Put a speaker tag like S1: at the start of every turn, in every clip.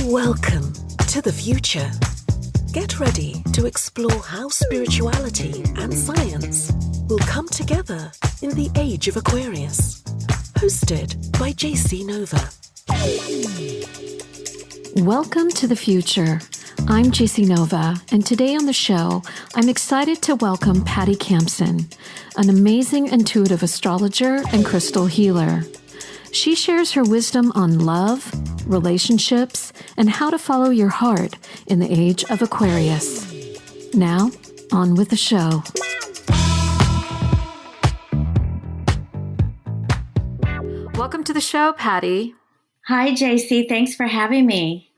S1: Welcome to the future. Get ready to explore how spirituality and science will come together in the Age of Aquarius. Hosted by Jacy Nova.
S2: Welcome to the future. I'm Jacy Nova, and today on the show, I'm excited to welcome Patty Kamson, an amazing intuitive astrologer and crystal healer. She shares her wisdom on love, relationships, and how to follow your heart in the Age of Aquarius. Now, on with the show. Welcome to the show, Patty.
S3: Hi, Jacy. Thanks for having me.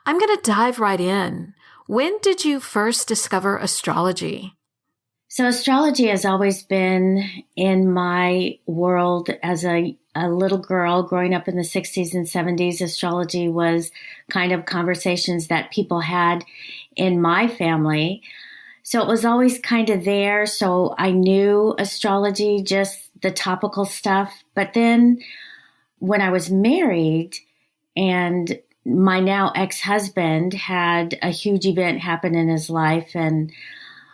S2: I'm going to dive right in. When did you first discover astrology?
S3: So astrology has always been in my world as a little girl growing up in the 60s and 70s. Astrology was kind of conversations that people had in my family. So it was always kind of there. So I knew astrology, just the topical stuff. But then when I was married and my now ex-husband had a huge event happen in his life, and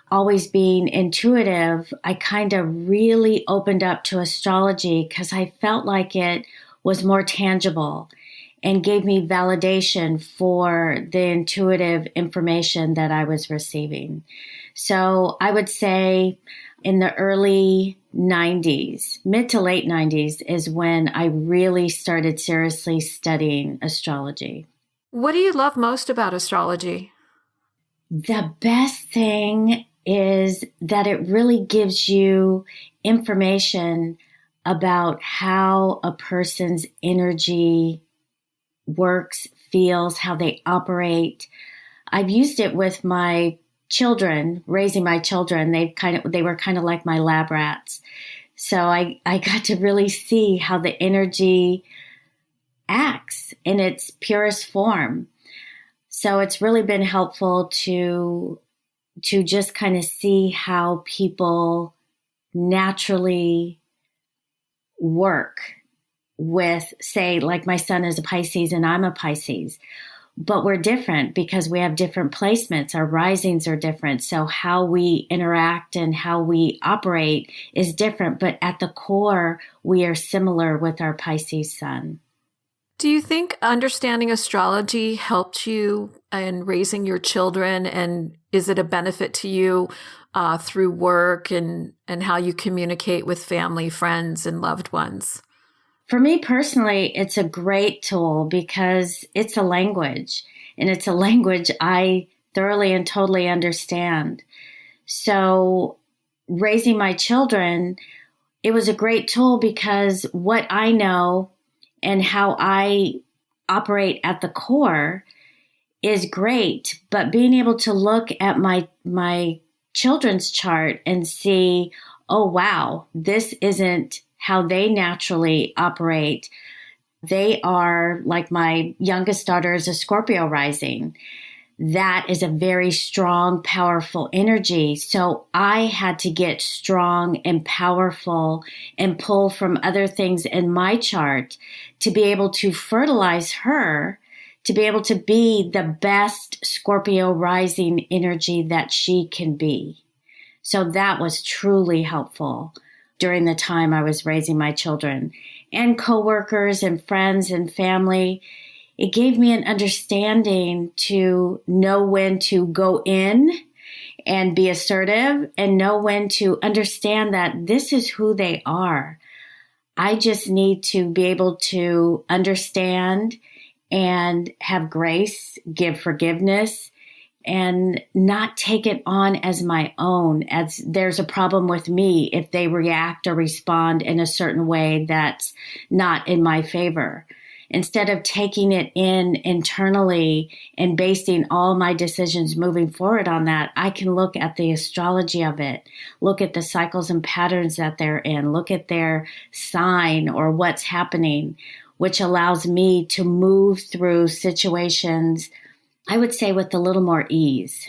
S3: always being intuitive, I kind of really opened up to astrology because I felt like it was more tangible and gave me validation for the intuitive information that I was receiving. So I would say in the early 90s, mid to late 90s is when I really started seriously studying astrology.
S2: What do you love most about astrology?
S3: The best thing is that it really gives you information about how a person's energy works, feels, how they operate. I've used it with my children, raising my children. They were kind of like my lab rats. So I got to really see how the energy acts in its purest form. So it's really been helpful to just kind of see how people naturally work with, say, like my son is a Pisces and I'm a Pisces, but we're different because we have different placements. Our risings are different. So how we interact and how we operate is different, but at the core, we are similar with our Pisces sun.
S2: Do you think understanding astrology helped you in raising your children, and is it a benefit to you through work and how you communicate with family, friends, and loved ones?
S3: For me personally, it's a great tool because it's a language, and it's a language I thoroughly and totally understand. So raising my children, it was a great tool because what I know and how I operate at the core is great, but being able to look at my children's chart and see, oh, wow, this isn't how they naturally operate. They are, like my youngest daughter is a Scorpio rising. That is a very strong, powerful energy. So I had to get strong and powerful and pull from other things in my chart to be able to fertilize her, to be able to be the best Scorpio rising energy that she can be. So that was truly helpful during the time I was raising my children. And coworkers and friends and family, it gave me an understanding to know when to go in and be assertive and know when to understand that this is who they are. I just need to be able to understand and have grace, give forgiveness, and not take it on as my own, as there's a problem with me if they react or respond in a certain way that's not in my favor. Instead of taking it in internally and basing all my decisions moving forward on that, I can look at the astrology of it, look at the cycles and patterns that they're in, look at their sign or what's happening, which allows me to move through situations, I would say, with a little more ease.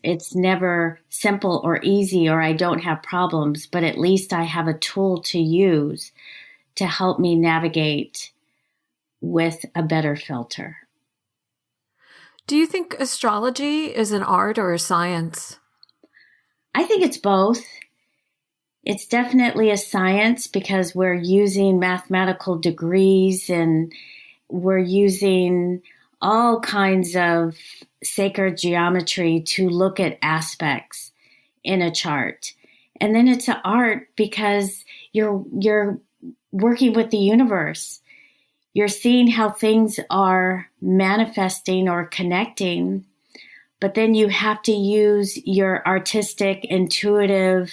S3: It's never simple or easy or I don't have problems, but at least I have a tool to use to help me navigate with a better filter.
S2: Do you think astrology is an art or a science?
S3: I think it's both. It's definitely a science because we're using mathematical degrees and we're using all kinds of sacred geometry to look at aspects in a chart. And then it's an art because you're working with the universe. You're seeing how things are manifesting or connecting, but then you have to use your artistic, intuitive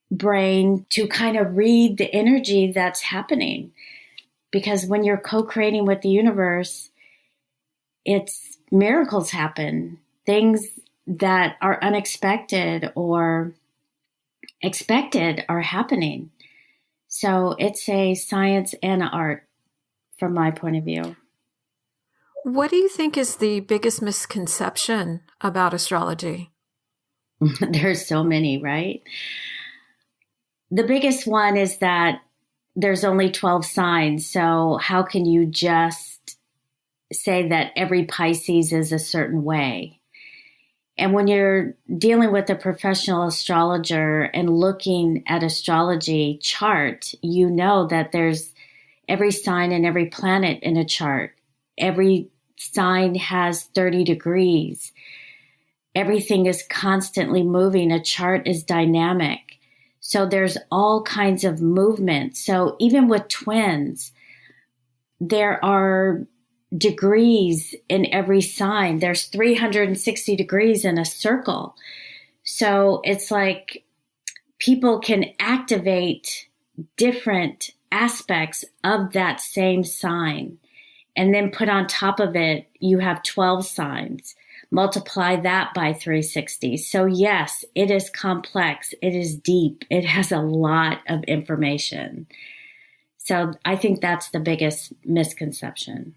S3: brain to kind of read the energy that's happening. Because when you're co-creating with the universe, it's miracles happen. Things that are unexpected or expected are happening. So it's a science and an art from my point of view.
S2: What do you think is the biggest misconception about astrology?
S3: There's so many, right? The biggest one is that there's only 12 signs. So how can you just say that every Pisces is a certain way? And when you're dealing with a professional astrologer and looking at astrology chart, you know that there's every sign and every planet in a chart. Every sign has 30 degrees. Everything is constantly moving. A chart is dynamic. So there's all kinds of movement. So even with twins, there are degrees in every sign. There's 360 degrees in a circle. So it's like people can activate different aspects of that same sign. And then put on top of it, you have 12 signs. Multiply that by 360. So yes, it is complex. It is deep. It has a lot of information. So I think that's the biggest misconception.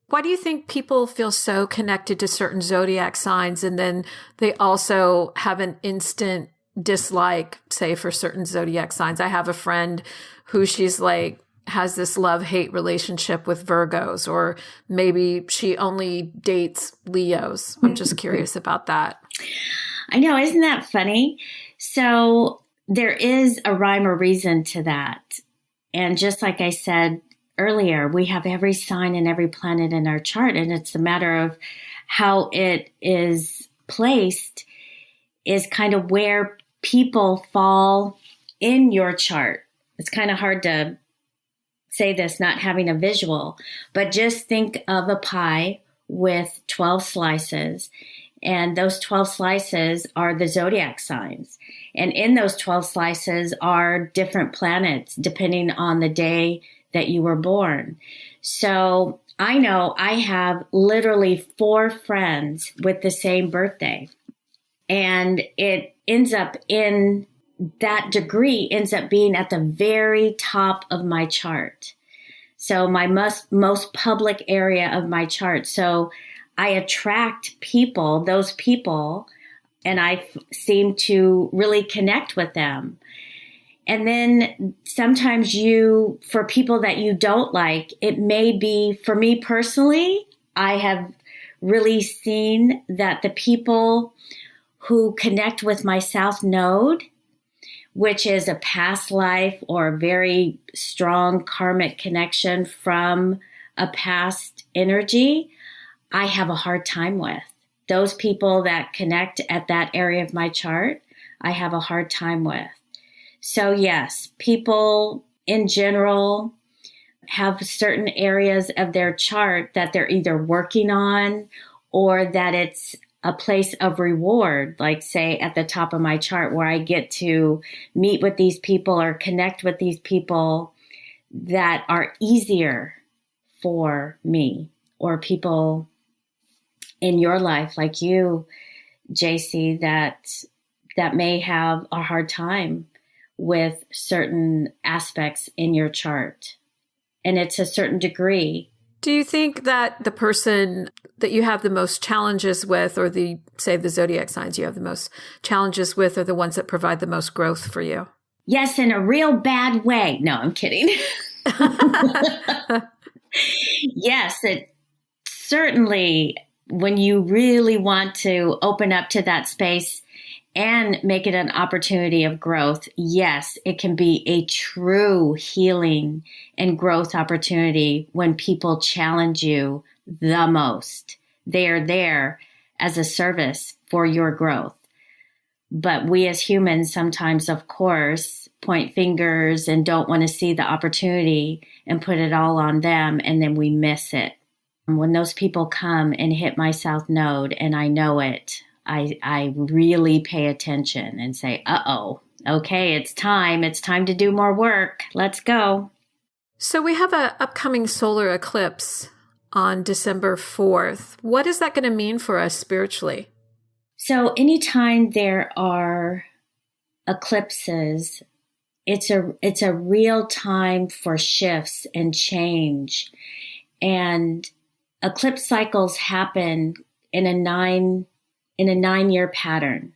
S2: Why do you think people feel so connected to certain zodiac signs and then they also have an instant dislike, say, for certain zodiac signs? I have a friend who she's like, has this love-hate relationship with Virgos, or maybe she only dates Leos. I'm just curious about that.
S3: I know, isn't that funny? So there is a rhyme or reason to that. And just like I said earlier, we have every sign and every planet in our chart, and it's a matter of how it is placed is kind of where people fall in your chart. It's kind of hard to say this not having a visual, but just think of a pie with 12 slices, and those 12 slices are the zodiac signs. And in those 12 slices are different planets depending on the day that you were born. So I know I have literally 4 friends with the same birthday, and it ends up in that degree ends up being at the very top of my chart. So my most public area of my chart. So I attract people, those people, and I seem to really connect with them. And then sometimes for people that you don't like, it may be, for me personally, I have really seen that the people who connect with my South Node, which is a past life or a very strong karmic connection from a past energy, I have a hard time with. Those people that connect at that area of my chart, I have a hard time with. So yes, people in general have certain areas of their chart that they're either working on or that it's a place of reward, like say at the top of my chart where I get to meet with these people or connect with these people that are easier for me, or people in your life like you, Jacy, that may have a hard time with certain aspects in your chart. And it's a certain degree.
S2: Do you think that the person that you have the most challenges with, or the zodiac signs you have the most challenges with, are the ones that provide the most growth for you?
S3: Yes, in a real bad way. No, I'm kidding. Yes, it certainly when you really want to open up to that space and make it an opportunity of growth, yes, it can be a true healing and growth opportunity when people challenge you the most. They are there as a service for your growth. But we as humans sometimes, of course, point fingers and don't want to see the opportunity and put it all on them, and then we miss it. When those people come and hit my South Node and I know it, I really pay attention and say, uh-oh, okay, it's time to do more work. Let's go.
S2: So we have an upcoming solar eclipse on December 4th. What is that going to mean for us spiritually?
S3: So anytime there are eclipses, it's a real time for shifts and change. And eclipse cycles happen in a 9-year pattern,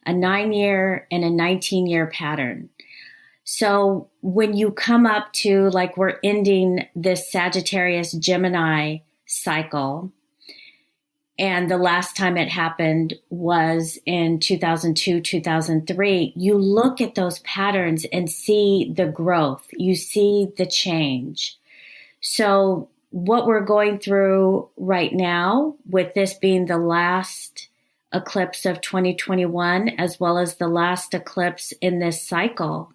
S3: a 9-year and a 19-year pattern. So when you come up to, like, we're ending this Sagittarius Gemini cycle, and the last time it happened was in 2002, 2003, you look at those patterns and see the growth, you see the change. So what we're going through right now, with this being the last eclipse of 2021, as well as the last eclipse in this cycle,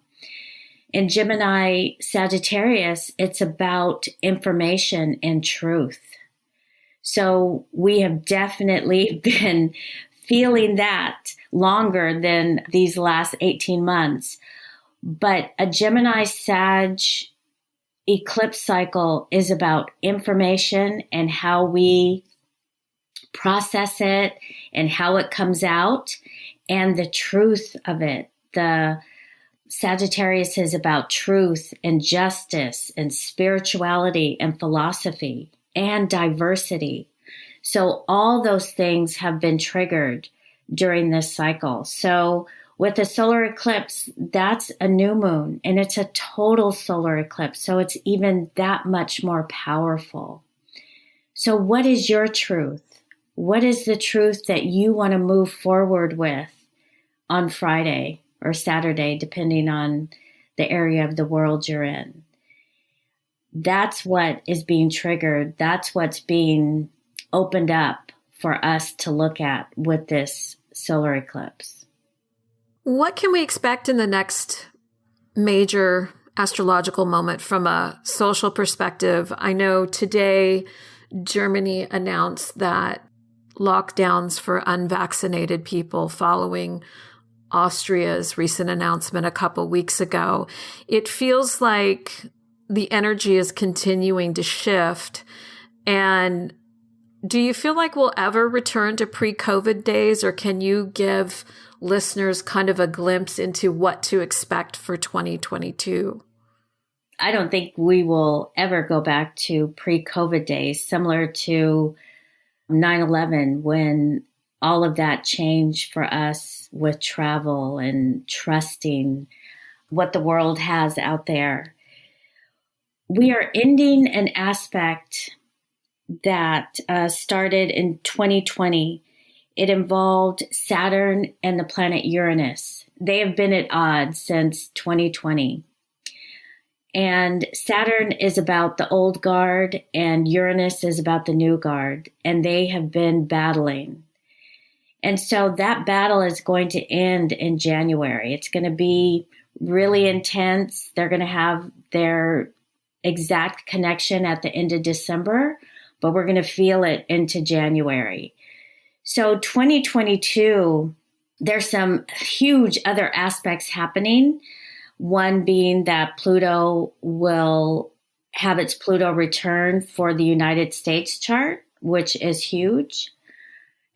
S3: in Gemini Sagittarius, it's about information and truth. So we have definitely been feeling that longer than these last 18 months. But a Gemini Sag eclipse cycle is about information and how we process it and how it comes out and the truth of it. The Sagittarius is about truth and justice and spirituality and philosophy and diversity. So all those things have been triggered during this cycle. So with a solar eclipse, that's a new moon, and it's a total solar eclipse. So it's even that much more powerful. So what is your truth? What is the truth that you want to move forward with on Friday or Saturday, depending on the area of the world you're in? That's what is being triggered. That's what's being opened up for us to look at with this solar eclipse.
S2: What can we expect in the next major astrological moment from a social perspective? I know today Germany announced that lockdowns for unvaccinated people following Austria's recent announcement a couple weeks ago. It feels like the energy is continuing to shift. And do you feel like we'll ever return to pre-COVID days, or can you give listeners kind of a glimpse into what to expect for 2022?
S3: I don't think we will ever go back to pre-COVID days, similar to 9/11, when all of that changed for us with travel and trusting what the world has out there. We are ending an aspect that started in 2020. It involved Saturn and the planet Uranus. They have been at odds since 2020. And Saturn is about the old guard and Uranus is about the new guard. And they have been battling. And so that battle is going to end in January. It's going to be really intense. They're going to have their exact connection at the end of December, but we're going to feel it into January. So 2022, there's some huge other aspects happening. One being that Pluto will have its Pluto return for the United States chart, which is huge.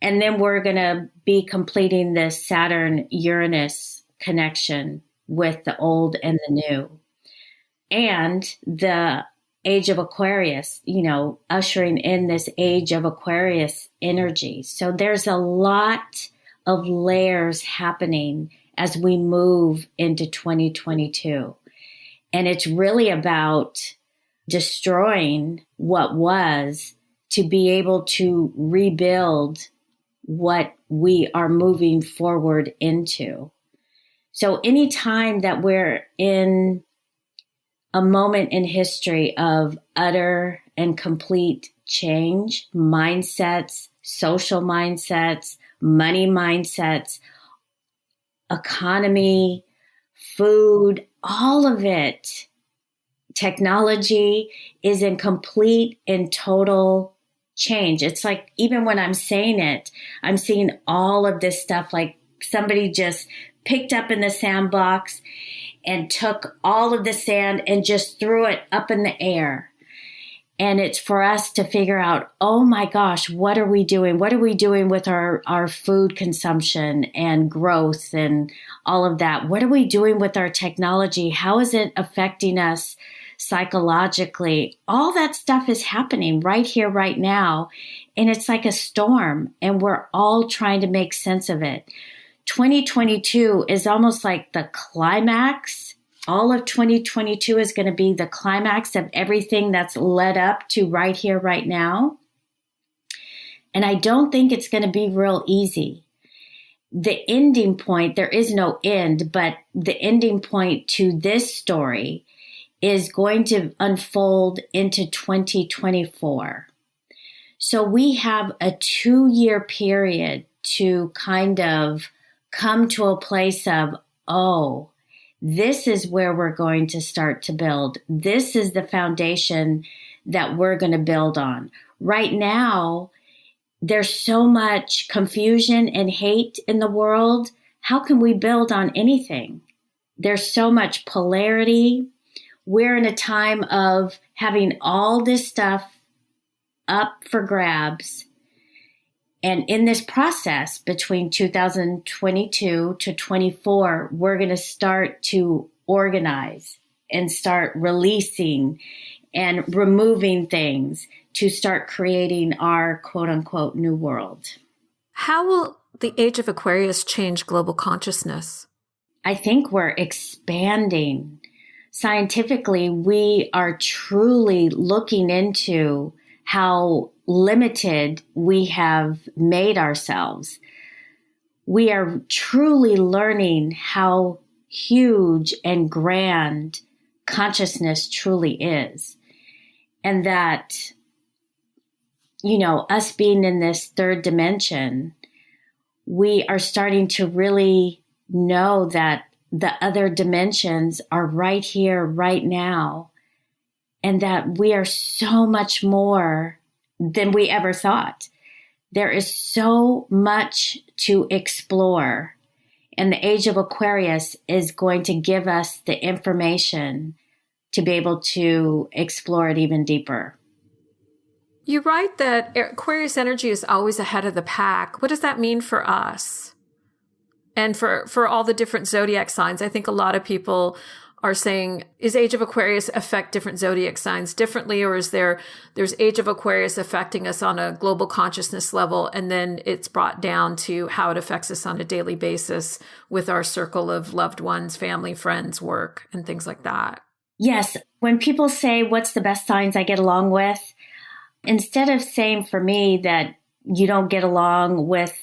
S3: And then we're going to be completing the Saturn-Uranus connection with the old and the new. And the Age of Aquarius, ushering in this Age of Aquarius energy. So there's a lot of layers happening as we move into 2022. And it's really about destroying what was to be able to rebuild what we are moving forward into. So anytime that we're in a moment in history of utter and complete change, mindsets, social mindsets, money mindsets, economy, food, all of it, technology is in complete and total change. It's like, even when I'm saying it, I'm seeing all of this stuff like somebody just picked up in the sandbox and took all of the sand and just threw it up in the air. And it's for us to figure out, oh my gosh, what are we doing? What are we doing with our food consumption and growth and all of that? What are we doing with our technology? How is it affecting us psychologically? All that stuff is happening right here, right now. And it's like a storm, and we're all trying to make sense of it. 2022 is almost like the climax. All of 2022 is going to be the climax of everything that's led up to right here, right now. And I don't think it's going to be real easy. The ending point, there is no end, but the ending point to this story is going to unfold into 2024. So we have a 2-year period to kind of come to a place of, oh, this is where we're going to start to build. This is the foundation that we're going to build on. Right now, there's so much confusion and hate in the world. How can we build on anything? There's so much polarity. We're in a time of having all this stuff up for grabs. And in this process between 2022 to 24, we're going to start to organize and start releasing and removing things to start creating our quote unquote new world.
S2: How will the Age of Aquarius change global consciousness?
S3: I think we're expanding. Scientifically, we are truly looking into how limited we have made ourselves. We are truly learning how huge and grand consciousness truly is. And that, us being in this third dimension, we are starting to really know that the other dimensions are right here, right now, and that we are so much more than we ever thought. There is so much to explore, and the Age of Aquarius is going to give us the information to be able to explore it even deeper.
S2: You write that Aquarius energy is always ahead of the pack. What does that mean for us? And for all the different zodiac signs? I think a lot of people are saying, is Age of Aquarius affect different zodiac signs differently? Or there's Age of Aquarius affecting us on a global consciousness level, and then it's brought down to how it affects us on a daily basis with our circle of loved ones, family, friends, work, and things like that?
S3: Yes. When people say, what's the best signs I get along with? Instead of saying for me that you don't get along with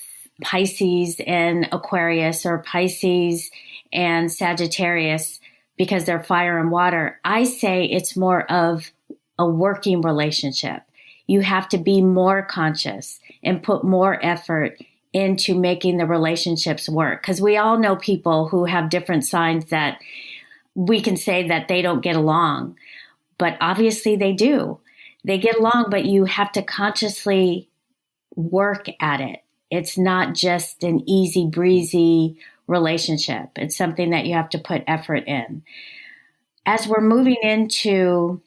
S3: Pisces and Aquarius or Pisces and Sagittarius because they're fire and water, I say it's more of a working relationship. You have to be more conscious and put more effort into making the relationships work. Because we all know people who have different signs that we can say that they don't get along, but obviously they do. They get along, but you have to consciously work at it. It's not just an easy breezy relationship. It's something that you have to put effort in. As we're moving into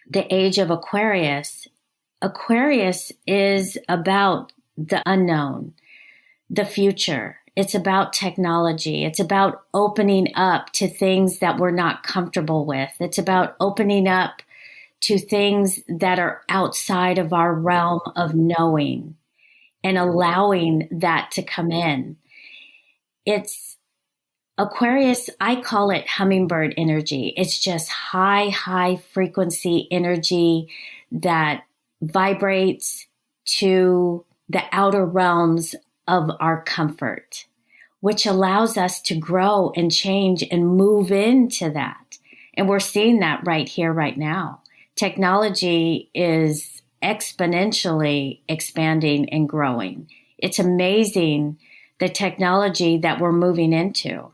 S3: the Age of Aquarius, Aquarius is about the unknown, the future. It's about technology. It's about opening up to things that we're not comfortable with. It's about opening up to things that are outside of our realm of knowing and allowing that to come in. It's Aquarius, I call it hummingbird energy. It's just high frequency energy that vibrates to the outer realms of our comfort, which allows us to grow and change and move into that. And we're seeing that right here, right now. Technology is exponentially expanding and growing. It's amazing the technology that we're moving into.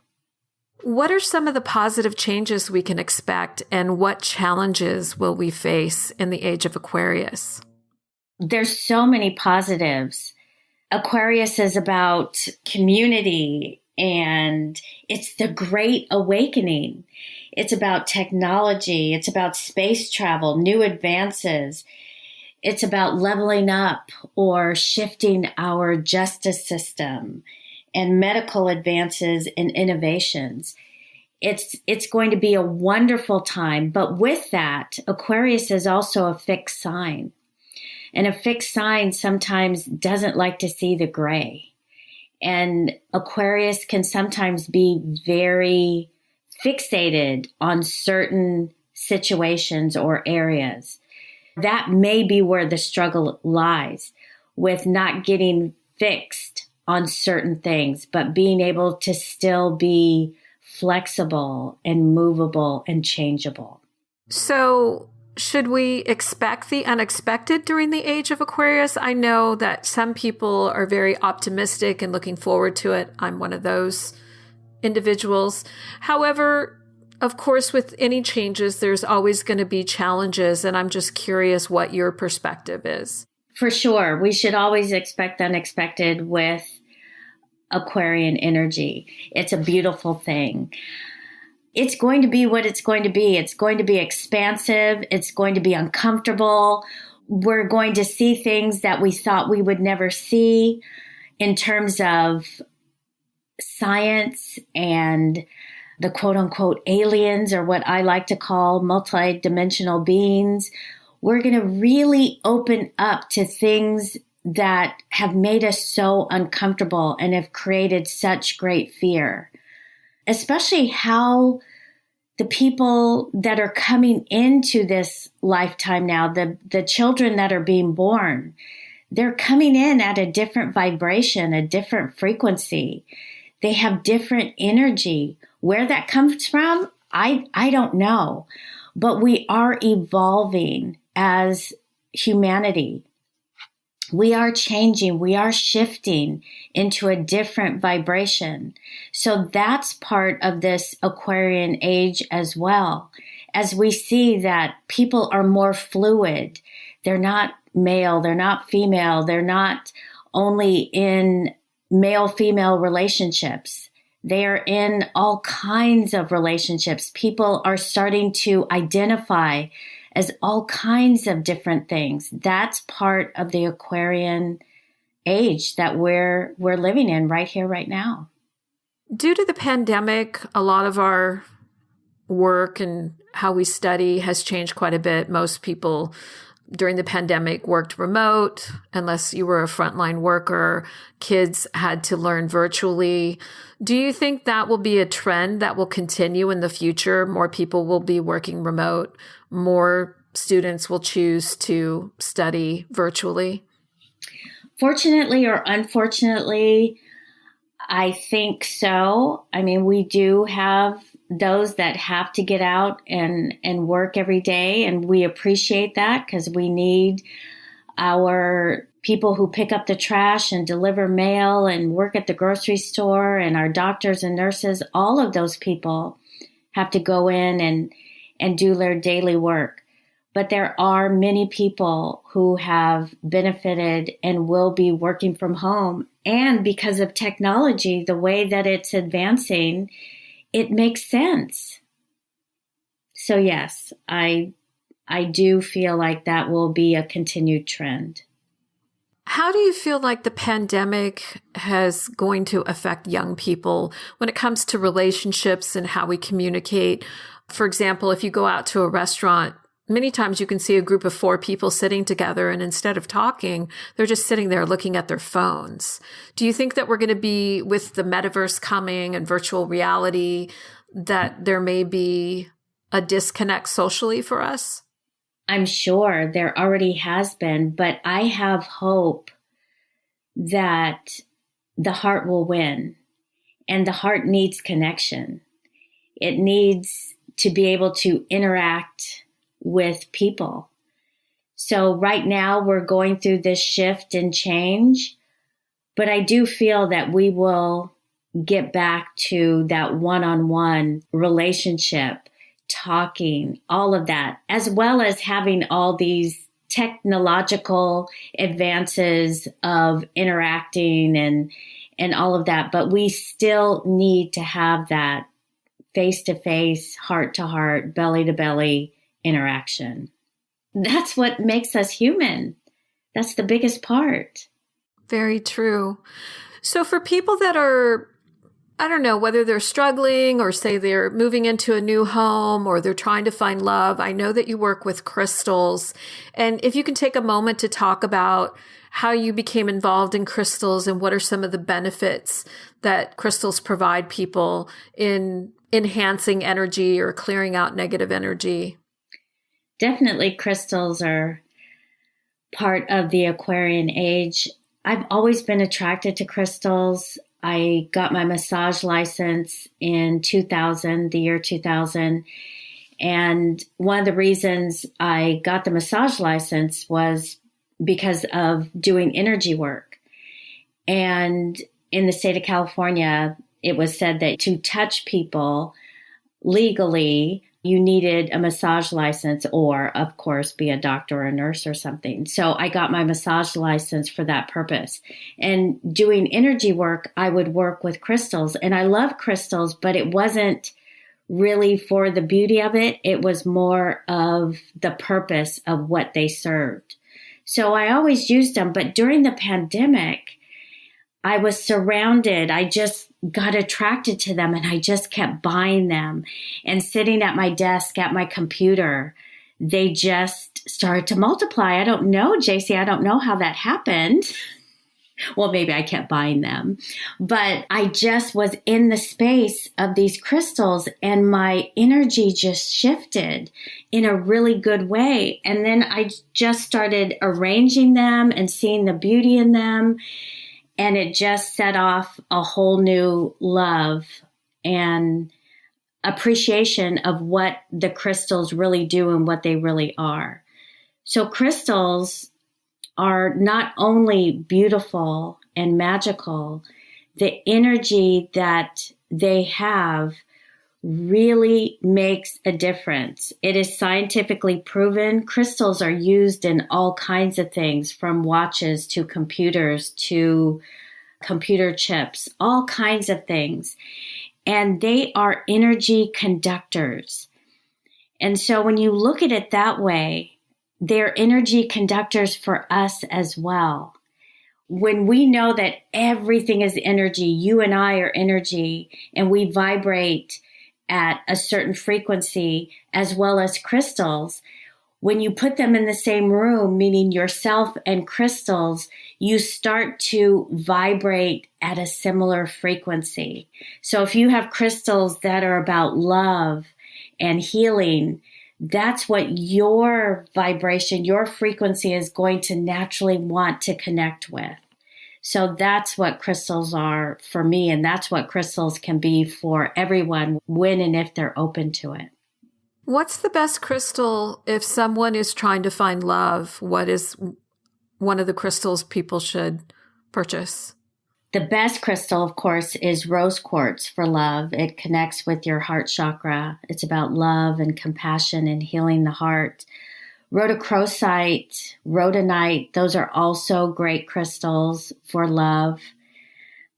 S2: What are some of the positive changes we can expect, and what challenges will we face in the Age of Aquarius?
S3: There's so many positives. Aquarius is about community, and it's the great awakening. It's about technology. It's about space travel, new advances. It's about leveling up or shifting our justice system and medical advances and innovations. It's going to be a wonderful time. But with that, Aquarius is also a fixed sign. And a fixed sign sometimes doesn't like to see the gray. And Aquarius can sometimes be very fixated on certain situations or areas. That may be where the struggle lies, with not getting fixed on certain things, but being able to still be flexible and movable and changeable.
S2: So, should we expect the unexpected during the Age of Aquarius? I know that some people are very optimistic and looking forward to it. I'm one of those individuals. However, of course, with any changes, there's always going to be challenges, and I'm just curious what your perspective is.
S3: For sure. We should always expect the unexpected with Aquarian energy. It's a beautiful thing. It's going to be what it's going to be. It's going to be expansive. It's going to be uncomfortable. We're going to see things that we thought we would never see in terms of science and the quote unquote aliens, or what I like to call multidimensional beings. We're going to really open up to things that have made us so uncomfortable and have created such great fear, especially how the people that are coming into this lifetime now, the children that are being born, they're coming in at a different vibration, a different frequency. They have different energy. Where that comes from, I don't know. But we are evolving as humanity. We are changing. We are shifting into a different vibration. So that's part of this Aquarian age as well. As we see that people are more fluid. They're not male. They're not female. They're not only in male-female relationships. They are in all kinds of relationships. People are starting to identify as all kinds of different things. That's part of the Aquarian age that we're living in right here, right now.
S2: Due to the pandemic, a lot of our work and how we study has changed quite a bit. Most people during the pandemic worked remote, unless you were a frontline worker. Kids had to learn virtually. Do you think that will be a trend that will continue in the future? More people will be working remote. More students will choose to study virtually.
S3: Fortunately or unfortunately, I think so. I mean, we do have those that have to get out and work every day. And we appreciate that because we need our people who pick up the trash and deliver mail and work at the grocery store, and our doctors and nurses. All of those people have to go in and do their daily work. But there are many people who have benefited and will be working from home. And because of technology, the way that it's advancing, it makes sense. So yes, I do feel like that will be a continued trend.
S2: How do you feel like the pandemic has going to affect young people when it comes to relationships and how we communicate? For example, if you go out to a restaurant, many times you can see a group of 4 people sitting together, and instead of talking, they're just sitting there looking at their phones. Do you think that we're going to be, with the metaverse coming and virtual reality, that there may be a disconnect socially for us?
S3: I'm sure there already has been, but I have hope that the heart will win, and the heart needs connection. It needs to be able to interact with people. So right now we're going through this shift and change, but I do feel that we will get back to that one-on-one relationship, talking, all of that, as well as having all these technological advances of interacting and all of that. But we still need to have that face-to-face, heart-to-heart, belly-to-belly interaction. That's what makes us human. That's the biggest part.
S2: Very true. So for people that are, I don't know, whether they're struggling or say they're moving into a new home or they're trying to find love, I know that you work with crystals. And if you can take a moment to talk about how you became involved in crystals and what are some of the benefits that crystals provide people in enhancing energy or clearing out negative energy.
S3: Definitely crystals are part of the Aquarian age. I've always been attracted to crystals. I got my massage license in 2000, the year 2000. And one of the reasons I got the massage license was because of doing energy work. And in the state of California, it was said that to touch people legally, you needed a massage license or, of course, be a doctor or a nurse or something. So I got my massage license for that purpose. And doing energy work, I would work with crystals. And I love crystals, but it wasn't really for the beauty of it. It was more of the purpose of what they served. So I always used them. But during the pandemic, I was surrounded. I just got attracted to them and I just kept buying them. And sitting at my desk at my computer, they just started to multiply. I don't know, Jacy, I don't know how that happened. Well, maybe I kept buying them, but I just was in the space of these crystals and my energy just shifted in a really good way. And then I just started arranging them and seeing the beauty in them. And it just set off a whole new love and appreciation of what the crystals really do and what they really are. So crystals are not only beautiful and magical, the energy that they have really makes a difference. It is scientifically proven. Crystals are used in all kinds of things, from watches to computers to computer chips, all kinds of things. And they are energy conductors. And so when you look at it that way, they're energy conductors for us as well. When we know that everything is energy, you and I are energy, and we vibrate at a certain frequency as well as crystals, when you put them in the same room, meaning yourself and crystals, you start to vibrate at a similar frequency. So if you have crystals that are about love and healing, that's what your vibration, your frequency is going to naturally want to connect with. So that's what crystals are for me, and that's what crystals can be for everyone when and if they're open to it.
S2: What's the best crystal if someone is trying to find love? What is one of the crystals people should purchase?
S3: The best crystal, of course, is rose quartz for love. It connects with your heart chakra. It's about love and compassion and healing the heart. Rhodochrosite, rhodonite, those are also great crystals for love.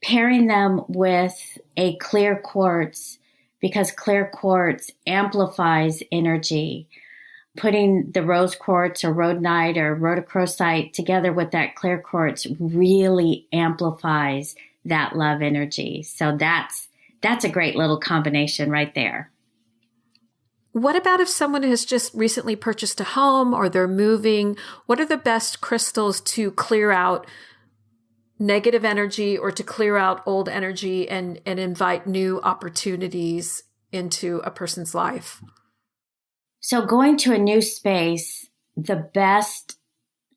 S3: Pairing them with a clear quartz, because clear quartz amplifies energy. Putting the rose quartz or rhodonite or rhodochrosite together with that clear quartz really amplifies that love energy. So that's a great little combination right there.
S2: What about if someone has just recently purchased a home or they're moving? What are the best crystals to clear out negative energy or to clear out old energy and invite new opportunities into a person's life?
S3: So going to a new space, the best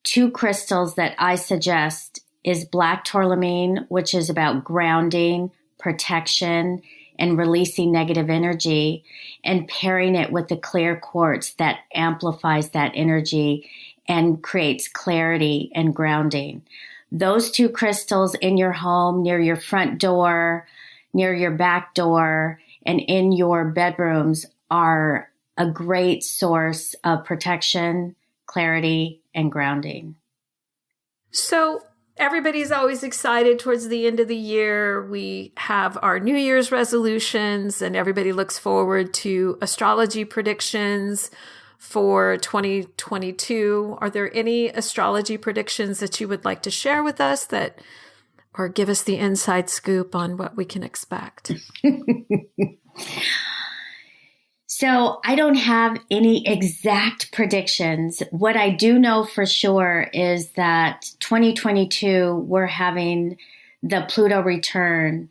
S3: two crystals that I suggest is black tourmaline, which is about grounding, protection, and releasing negative energy, and pairing it with the clear quartz that amplifies that energy and creates clarity and grounding. Those two crystals in your home, near your front door, near your back door, and in your bedrooms are a great source of protection, clarity, and grounding.
S2: So everybody's always excited towards the end of the year. We have our New Year's resolutions, and everybody looks forward to astrology predictions for 2022. Are there any astrology predictions that you would like to share with us or give us the inside scoop on what we can expect?
S3: So I don't have any exact predictions. What I do know for sure is that 2022, we're having the Pluto return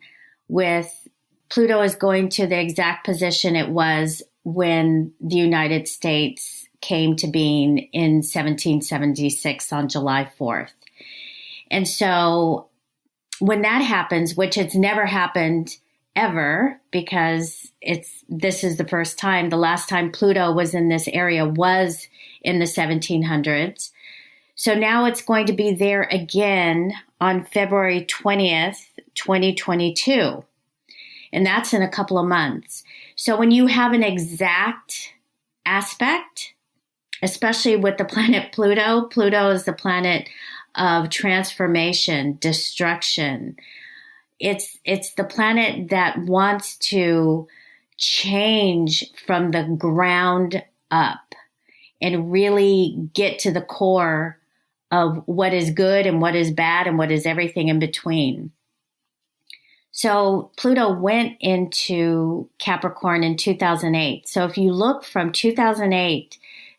S3: with Pluto is going to the exact position it was when the United States came to being in 1776 on July 4th. And so when that happens, which it's never happened ever, because this is the first time. The last time Pluto was in this area was in the 1700s. So now it's going to be there again on February 20th, 2022. And that's in a couple of months. So when you have an exact aspect, especially with the planet Pluto, Pluto is the planet of transformation, destruction. It's the planet that wants to change from the ground up and really get to the core of what is good and what is bad and what is everything in between. So Pluto went into Capricorn in 2008. So if you look from 2008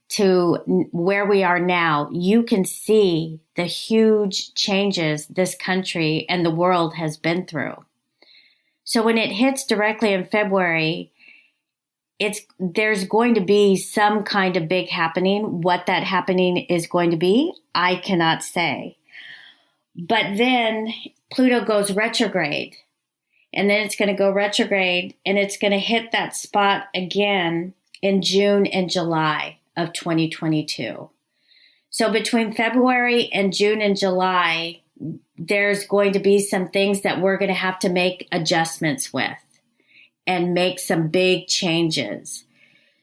S3: to where we are now, you can see the huge changes this country and the world has been through. So when it hits directly in February, there's going to be some kind of big happening. What that happening is going to be, I cannot say. But then Pluto goes retrograde, and then it's going to go retrograde, and it's going to hit that spot again in June and July of 2022. So between February and June and July, there's going to be some things that we're going to have to make adjustments with and make some big changes.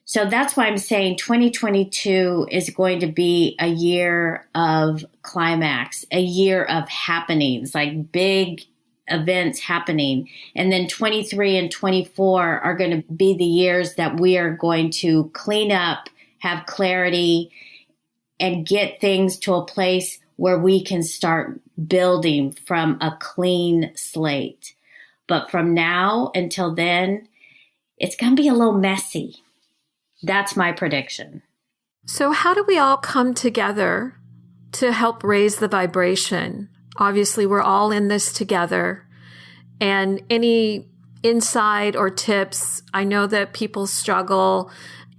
S3: So that's why I'm saying 2022 is going to be a year of climax, a year of happenings, like big events happening. And then 23 and 24 are going to be the years that we are going to clean up, have clarity, and get things to a place where we can start building from a clean slate. But from now until then, it's going to be a little messy. That's my prediction.
S2: So how do we all come together to help raise the vibration? Obviously, we're all in this together. And any insight or tips, I know that people struggle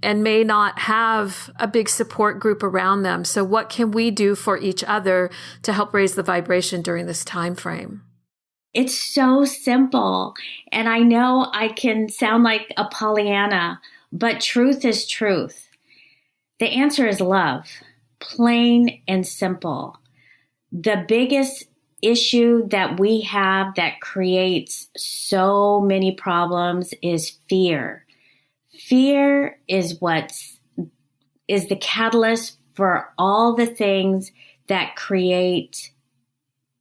S2: and may not have a big support group around them. So what can we do for each other to help raise the vibration during this time frame?
S3: It's so simple. And I know I can sound like a Pollyanna, but truth is truth. The answer is love, plain and simple. The biggest issue that we have that creates so many problems is fear. Fear is the catalyst for all the things that create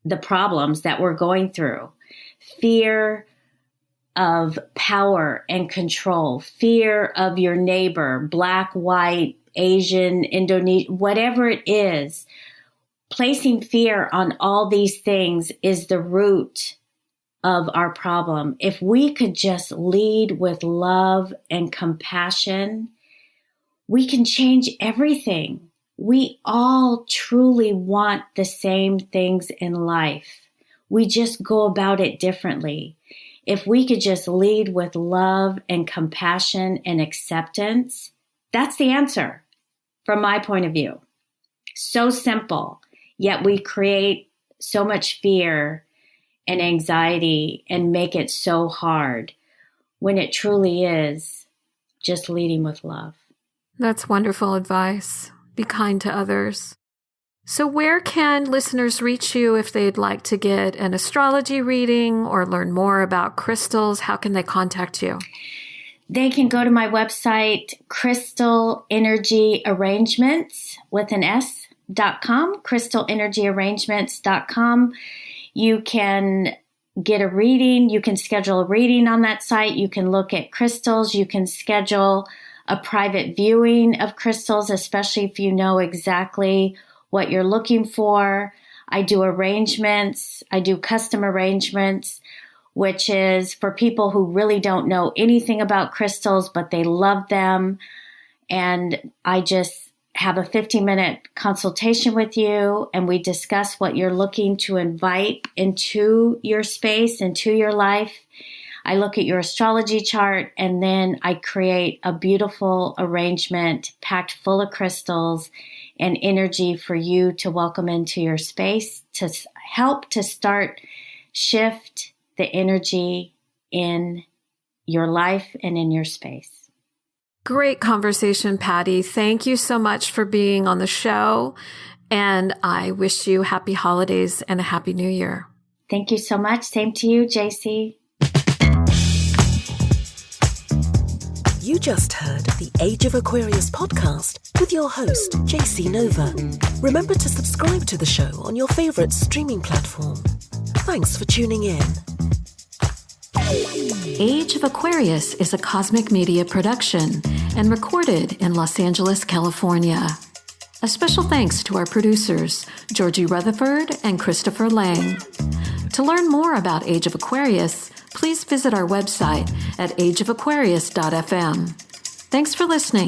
S3: the problems that we're going through. Fear of power and control, fear of your neighbor, black, white, Asian, Indonesian, whatever it is. Placing fear on all these things is the root of our problem. If we could just lead with love and compassion, we can change everything. We all truly want the same things in life. We just go about it differently. If we could just lead with love and compassion and acceptance, that's the answer from my point of view. So simple, yet we create so much fear and anxiety and make it so hard when it truly is just leading with love.
S2: That's wonderful advice. Be kind to others. So where can listeners reach you if they'd like to get an astrology reading or learn more about crystals? How can they contact you?
S3: They can go to my website, crystalenergyarrangements.com, crystalenergyarrangements.com. You can get a reading. You can schedule a reading on that site. You can look at crystals. You can schedule a private viewing of crystals, especially if you know exactly what you're looking for. I do arrangements. I do custom arrangements, which is for people who really don't know anything about crystals, but they love them. And I just have a 15-minute consultation with you, and we discuss what you're looking to invite into your space, into your life. I look at your astrology chart, and then I create a beautiful arrangement packed full of crystals and energy for you to welcome into your space to help to shift the energy in your life and in your space.
S2: Great conversation, Patty. Thank you so much for being on the show. And I wish you happy holidays and a happy new year.
S3: Thank you so much. Same to you, Jacy.
S1: You just heard the Age of Aquarius podcast with your host, Jacy Nova. Remember to subscribe to the show on your favorite streaming platform. Thanks for tuning in.
S2: Age of Aquarius is a cosmic media production and recorded in Los Angeles, California. A special thanks to our producers, Georgie Rutherford and Christopher Lang. To learn more about Age of Aquarius, please visit our website at ageofaquarius.fm. Thanks for listening.